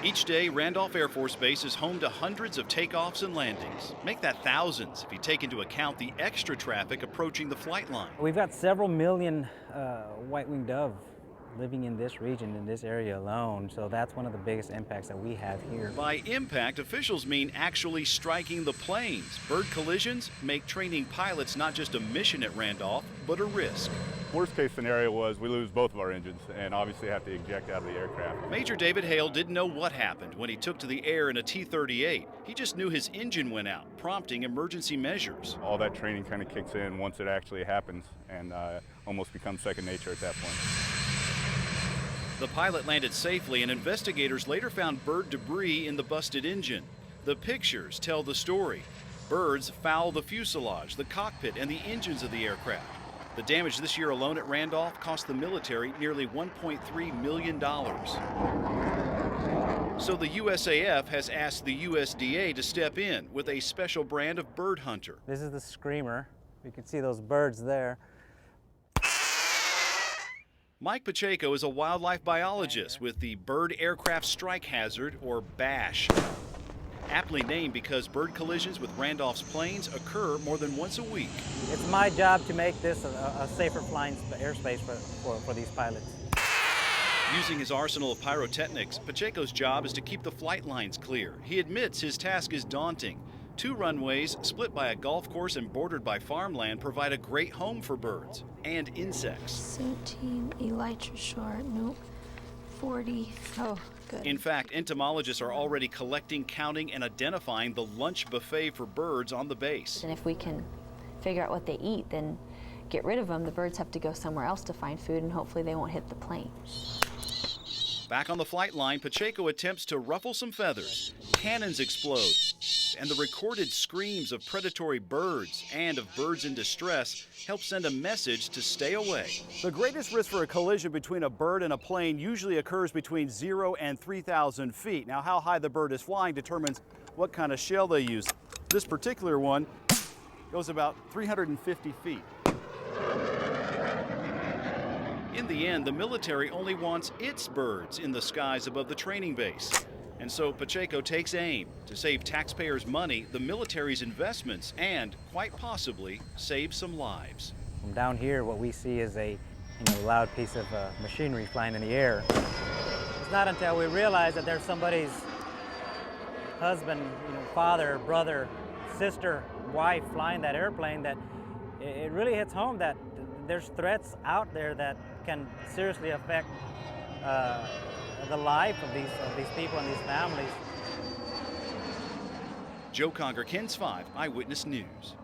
Each day, Randolph Air Force Base is home to hundreds of takeoffs and landings. Make that thousands if you take into account the extra traffic approaching the flight line. We've got several million white-winged dove living in this region, in this area alone, so that's one of the biggest impacts that we have here. By impact, officials mean actually striking the planes. Bird collisions make training pilots not just a mission at Randolph, but a risk. Worst case scenario was we lose both of our engines and obviously have to eject out of the aircraft. Major David Hale didn't know what happened when he took to the air in a T-38. He just knew his engine went out, prompting emergency measures. All that training kind of kicks in once it actually happens and almost becomes second nature at that point. The pilot landed safely, and investigators later found bird debris in the busted engine. The pictures tell the story. Birds foul the fuselage, the cockpit, and the engines of the aircraft. The damage this year alone at Randolph cost the military nearly $1.3 million. So the USAF has asked the USDA to step in with a special brand of bird hunter. This is the screamer. You can see those birds there. Mike Pacheco is a wildlife biologist with the Bird Aircraft Strike Hazard, or BASH. Aptly named because bird collisions with Randolph's planes occur more than once a week. It's my job to make this a safer flying airspace for these pilots. Using his arsenal of pyrotechnics, Pacheco's job is to keep the flight lines clear. He admits his task is daunting. 2 runways split by a golf course and bordered by farmland provide a great home for birds and insects. 17, elytra short, nope, 40, oh, good. In fact, entomologists are already collecting, counting, and identifying the lunch buffet for birds on the base. And if we can figure out what they eat, then get rid of them. The birds have to go somewhere else to find food, and hopefully they won't hit the plane. Back on the flight line, Pacheco attempts to ruffle some feathers. Cannons explode, and the recorded screams of predatory birds and of birds in distress help send a message to stay away. The greatest risk for a collision between a bird and a plane usually occurs between 0 and 3,000 feet. Now, how high the bird is flying determines what kind of shell they use. This particular one goes about 350 feet. In the end, the military only wants its birds in the skies above the training base. And so Pacheco takes aim to save taxpayers' money, the military's investments, and, quite possibly, save some lives. From down here, what we see is a loud piece of machinery flying in the air. It's not until we realize that there's somebody's husband, father, brother, sister, wife flying that airplane that it really hits home that there's threats out there that can seriously affect the life of these people and these families. Joe Conger, KENS 5 Eyewitness News.